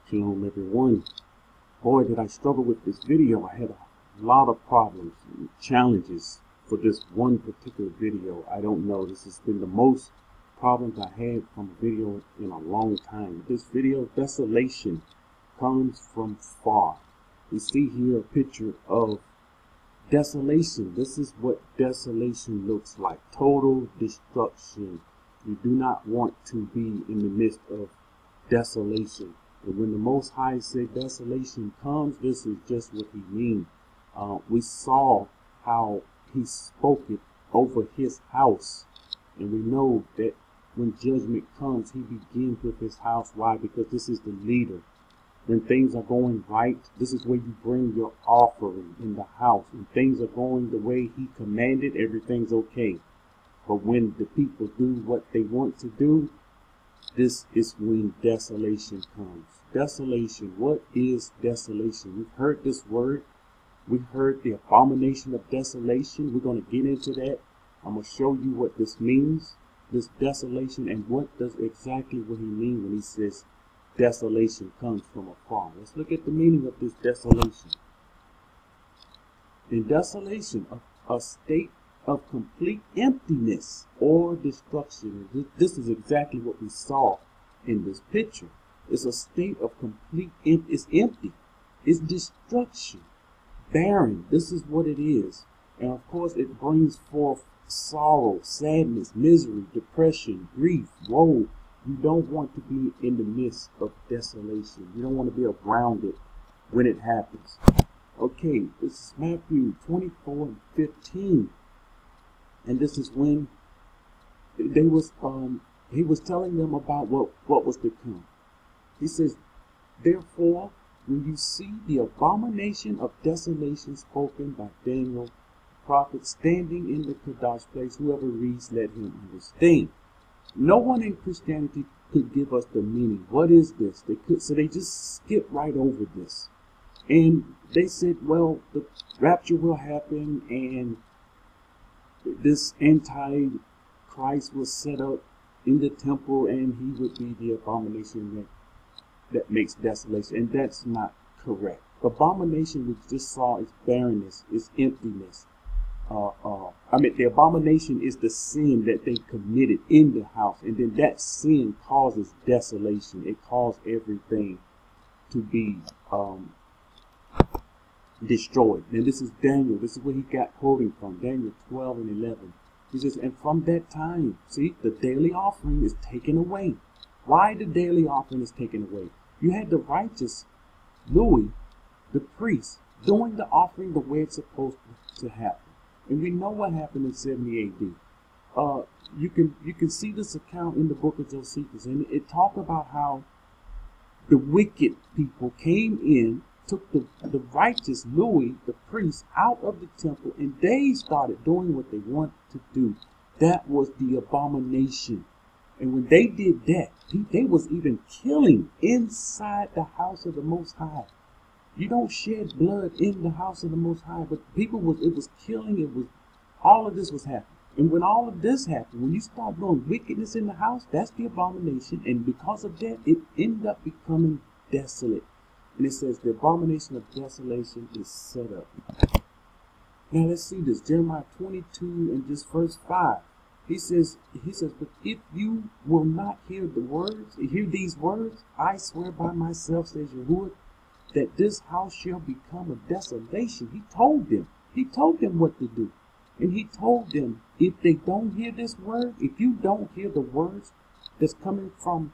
Shalom everyone. Boy, did I struggle with this video. I had a lot of problems and challenges for this one particular video. I don't know. This has been the most problems I had from a video in a long time. This video, Desolation, comes from far. We see here a picture of desolation. This is what desolation looks like. Total destruction. You do not want to be in the midst of desolation. And when the Most High said desolation comes, this is just what he means. We saw how he spoke it over his house. And we know that when judgment comes, he begins with his house. Why? Because this is the leader. When things are going right, this is where you bring your offering in the house. When things are going the way he commanded, everything's okay. But when the people do what they want to do, this is when desolation comes. Desolation. What is desolation? We've heard this word. We've heard the abomination of desolation. We're going to get into that. I'm going to show you what this means, this desolation, and what does exactly what he means when he says desolation comes from afar. Let's look at the meaning of this desolation. In desolation, a state of complete emptiness or destruction. This is exactly what we saw in this picture. It's a state of complete it's empty. It's destruction. Barren. This is what it is. And of course it brings forth sorrow, sadness, misery, depression, grief, woe. You don't want to be in the midst of desolation. You don't want to be around it when it happens. Okay, this is Matthew 24 and 15. And this is when he was telling them about what was to come. He says, therefore, when you see the abomination of desolation spoken by Daniel, the prophet, standing in the Kadash place, whoever reads, let him understand. No one in Christianity could give us the meaning. What is this? So they just skipped right over this. And they said, well, the rapture will happen and this anti-Christ was set up in the temple and he would be the abomination that makes desolation. And that's not correct. Abomination we just saw is barrenness, is emptiness. The abomination is the sin that they committed in the house. And then that sin causes desolation. It caused everything to be destroyed. And this is Daniel. This is where he got quoting from. Daniel 12 and 11. He says, and from that time, see, the daily offering is taken away. Why the daily offering is taken away? You had the righteous Louis, the priest, doing the offering the way it's supposed to happen. And we know what happened in 70 AD. You can see this account in the book of Josephus, and it talked about how the wicked people came in, took the righteous Louis, the priest, out of the temple, and they started doing what they wanted to do. That was the abomination. And when they did that, they was even killing inside the house of the Most High. You don't shed blood in the house of the Most High, but it was killing, all of this was happening. And when all of this happened, when you start doing wickedness in the house, that's the abomination. And because of that, it ended up becoming desolate. And it says the abomination of desolation is set up. Now let's see this. Jeremiah 22 and just verse 5. He says, but if you will not hear these words, I swear by myself, says Yahuwah, that this house shall become a desolation. He told them what to do. And he told them, if they don't hear this word, if you don't hear the words that's coming from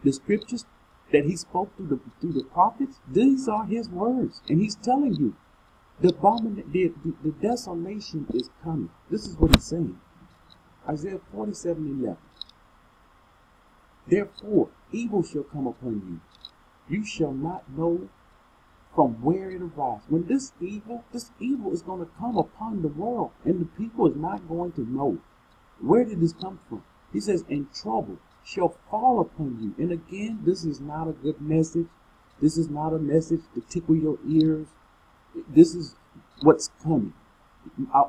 the scriptures that he spoke through the prophets, these are his words. And he's telling you, the desolation is coming. This is what he's saying. Isaiah 47:11. Therefore, evil shall come upon you. You shall not know from where it arises. When this evil is going to come upon the world, and the people is not going to know. Where did this come from? He says, and trouble shall fall upon you. And again, this is not a good message. This is not a message to tickle your ears. This is what's coming.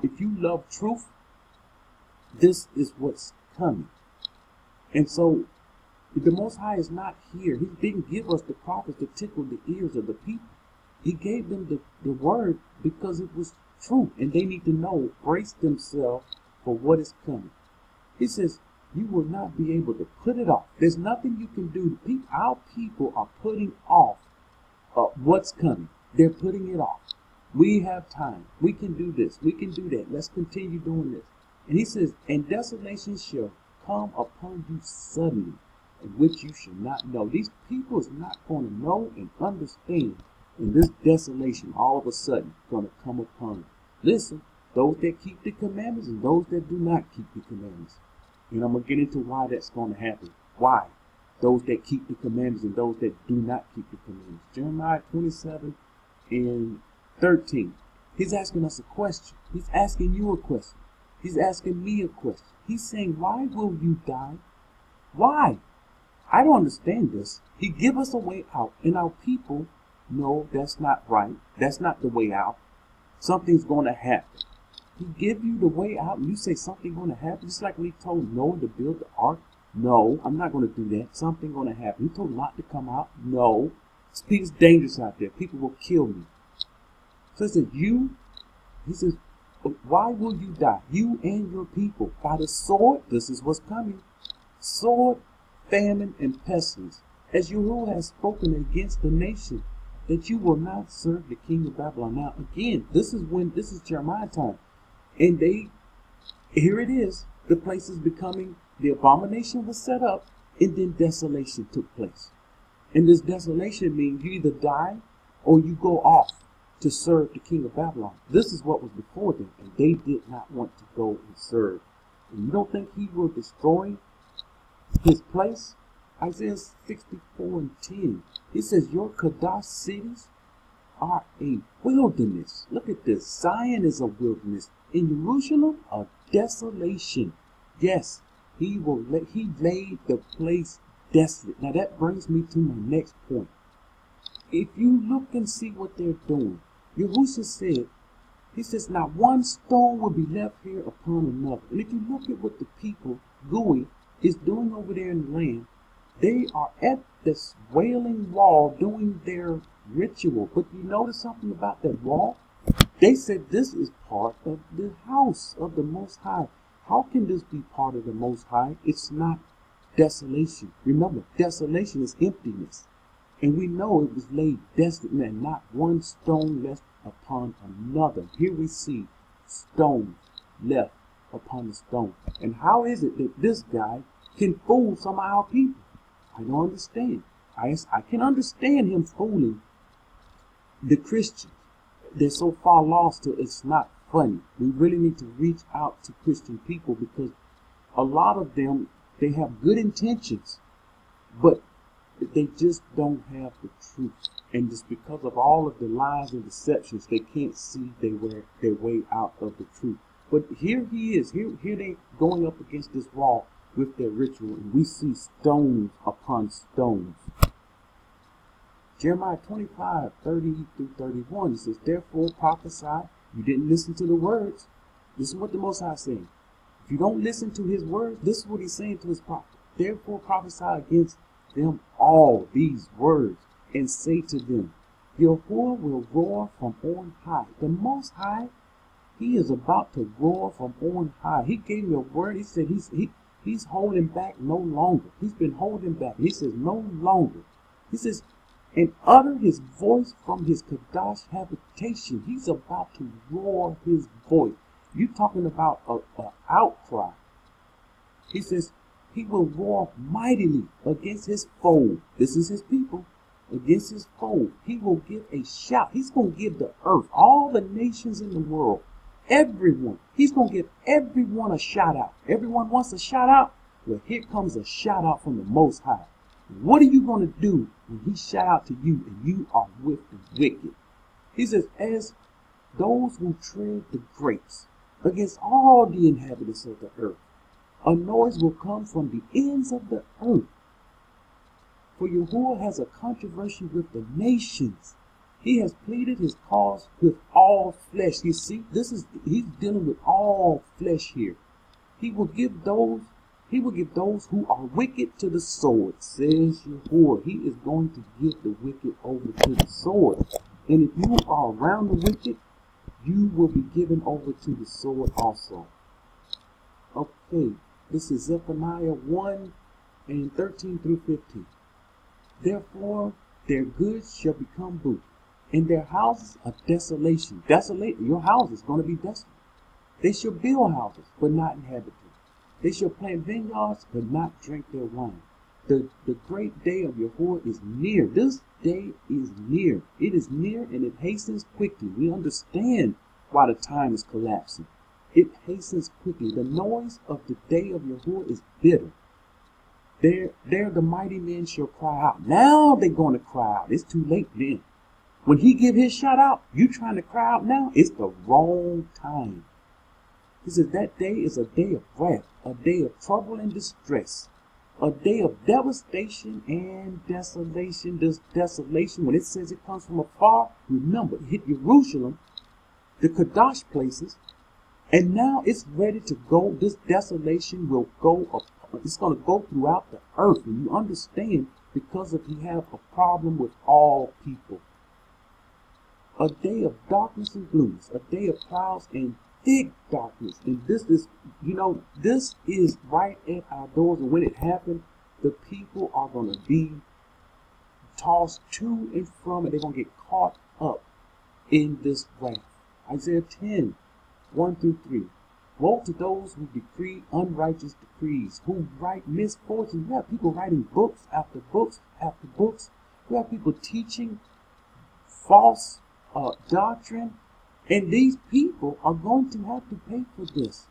If you love truth, this is what's coming. And so The Most High is not here. He didn't give us the prophets to tickle the ears of the people. He gave them the word because it was true, and they need to know, brace themselves for what is coming. He says, you will not be able to put it off. There's nothing you can do. Our people are putting off what's coming. They're putting it off. We have time. We can do this. We can do that. Let's continue doing this. And he says, and desolation shall come upon you suddenly, in which you should not know. These people is not going to know and understand. And this desolation all of a sudden going to come upon them. Listen, those that keep the commandments and those that do not keep the commandments. And I'm going to get into why that's going to happen. Why? Those that keep the commandments and those that do not keep the commandments. Jeremiah 27 and 13. He's asking us a question. He's asking you a question. He's asking me a question. He's saying, why will you die? Why? I don't understand this. He give us a way out, and our people know that's not right. That's not the way out. Something's going to happen. He give you the way out, and you say something's going to happen. Just like when he told Noah to build the ark. No, I'm not going to do that. Something's going to happen. He told Lot to come out. No. It's dangerous out there. People will kill me. So he says, he says, why will you die? You and your people. By the sword, this is what's coming. Sword, famine, and pestilence. As Yahuwah has spoken against the nation, that you will not serve the king of Babylon. Now, again, this is Jeremiah time. And here it is. The place is becoming, the abomination was set up, and then desolation took place. And this desolation means you either die or you go off to serve the king of Babylon. This is what was before them, and they did not want to go and serve. And you don't think he will destroy his place? Isaiah 64 and 10. He says, your Kadash cities are a wilderness. Look at this. Zion is a wilderness. In Yarushalum, a desolation. Yes, he laid the place desolate. Now that brings me to my next point. If you look and see what they're doing, Yahushua said, he says, not one stone will be left here upon another. And if you look at what the people, Gui, is doing over there in the land, they are at this wailing wall doing their ritual. But you notice something about that wall? They said this is part of the house of the Most High. How can this be part of the Most High? It's not desolation. Remember, desolation is emptiness. And we know it was laid desolate, and not one stone left upon another. Here we see stones left upon the stone. And how is it that this guy can fool some of our people? I don't understand. I can understand him fooling the Christians. They're so far lost till it's not funny. We really need to reach out to Christian people because a lot of them, they have good intentions, but they just don't have the truth. And just because of all of the lies and deceptions, they can't see their way out of the truth. But here he is. Here they going up against this wall with their ritual, and we see stones upon stones. Jeremiah 25, 30 through 31, it says, therefore prophesy. You didn't listen to the words. This is what the Most High is saying. If you don't listen to his words, this is what he's saying to his prophet. Therefore prophesy against them all these words, and say to them, Yahuwah will roar from on high. The Most High, he is about to roar from on high. He gave me a word. He said he's holding back no longer. He's been holding back. He says no longer. He says, and utter his voice from his Kadash habitation. He's about to roar his voice. You talking about an outcry. He says he will roar mightily against his foe. This is his people. Against his foe. He will give a shout. He's going to give the earth, all the nations in the world, everyone. He's going to give everyone a shout out. Everyone wants a shout out. Well, here comes a shout out from the Most High. What are you going to do when he shout out to you and you are with the wicked? He says, as those who tread the grapes against all the inhabitants of the earth, a noise will come from the ends of the earth. For Yahuwah has a controversy with the nations. He has pleaded his cause with all flesh. You see, he's dealing with all flesh here. He will give those He will give those who are wicked to the sword, says Yahuwah. He is going to give the wicked over to the sword. And if you are around the wicked, you will be given over to the sword also. Okay, this is Zephaniah 1 and 13 through 15. Therefore, their goods shall become booty, and their houses a desolation. Desolate, your house is going to be desolate. They shall build houses, but not inhabit them. They shall plant vineyards, but not drink their wine. The great day of Yahuwah is near. This day is near. It is near, and it hastens quickly. We understand why the time is collapsing. It hastens quickly. The noise of the day of Yahuwah is bitter. There the mighty men shall cry out. Now they're going to cry out. It's too late then. When he give his shout out, you trying to cry out now? It's the wrong time. He says that day is a day of wrath, a day of trouble and distress, a day of devastation and desolation. This desolation, when it says it comes from afar, remember, it hit Yarushalum, the Kadash places, and now it's ready to go. This desolation will go up. It's going to go throughout the earth. And you understand, because of he have a problem with all people. A day of darkness and glooms, a day of clouds and thick darkness. And this is, this is right at our doors. And when it happens, the people are going to be tossed to and from, and they're going to get caught up in this wrath. Isaiah 10, 1 through 3. Woe to those who decree unrighteous decrees, who write misfortune. You have people writing books after books after books. You have people teaching false doctrine. And these people are going to have to pay for this,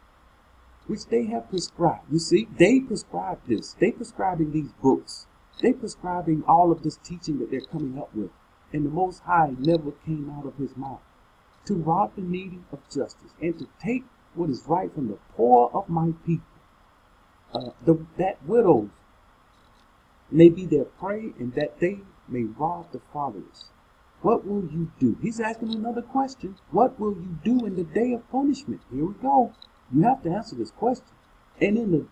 which they have prescribed. You see, they prescribe this. They prescribing these books. They prescribing all of this teaching that they're coming up with. And the Most High never came out of his mouth to rob the needy of justice and to take what is right from the poor of my people. That widows may be their prey, and that they may rob the fatherless. What will you do? He's asking another question. What will you do in the day of punishment? Here we go. You have to answer this question. And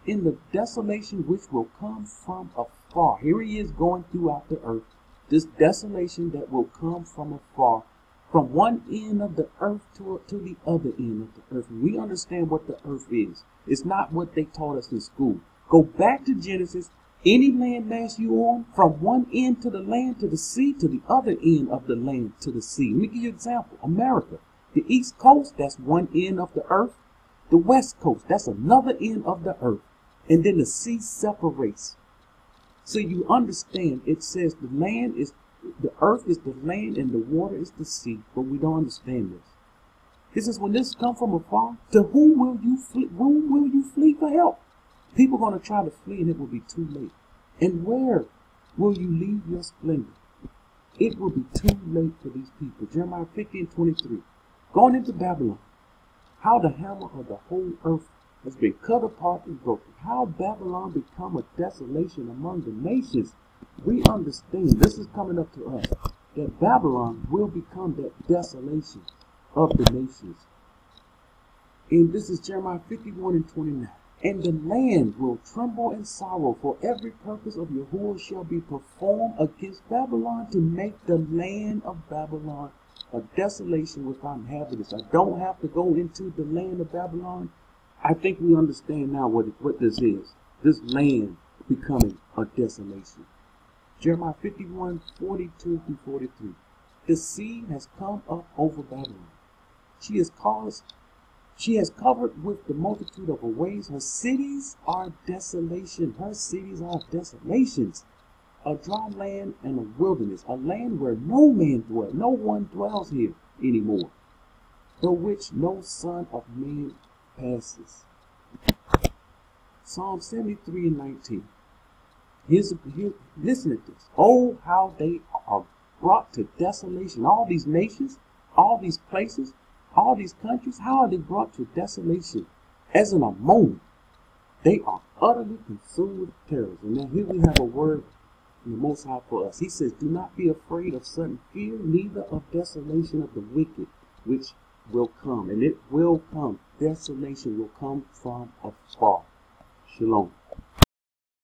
in the desolation which will come from afar. Here he is going throughout the earth. This desolation that will come from afar, from one end of the earth to the other end of the earth. And we understand what the earth is. It's not what they taught us in school. Go back to Genesis. Any land mass you on, from one end to the land to the sea, to the other end of the land to the sea. Let me give you an example. America. The East Coast, that's one end of the earth. The West Coast, that's another end of the earth. And then the sea separates. So you understand, it says the earth is the land and the water is the sea. But we don't understand this. This is when this comes from afar, to whom will you flee? Whom will you flee for help? People are going to try to flee, and it will be too late. And where will you leave your splendor? It will be too late for these people. Jeremiah 15:23. Going into Babylon. How the hammer of the whole earth has been cut apart and broken. How Babylon become a desolation among the nations. We understand, this is coming up to us, that Babylon will become that desolation of the nations. And this is Jeremiah 51:29. And the land will tremble in sorrow, for every purpose of Yahuwah shall be performed against Babylon, to make the land of Babylon a desolation without inhabitants. I don't have to go into the land of Babylon. I think we understand now what this is. This land becoming a desolation. Jeremiah 51:42-43. The sea has come up over Babylon. She has covered with the multitude of her waves. Her cities are desolation. Her cities are desolations. A dry land and a wilderness. A land where no man dwells. No one dwells here anymore. Through which no son of man passes. Psalm 73:19. Listen to this. Oh, how they are brought to desolation. All these nations, all these places, all these countries, how are they brought to desolation? As in a moment, they are utterly consumed with terrors. And now here we have a word from the Most High for us. He says, do not be afraid of sudden fear, neither of desolation of the wicked, which will come. And it will come. Desolation will come from afar. Shalom.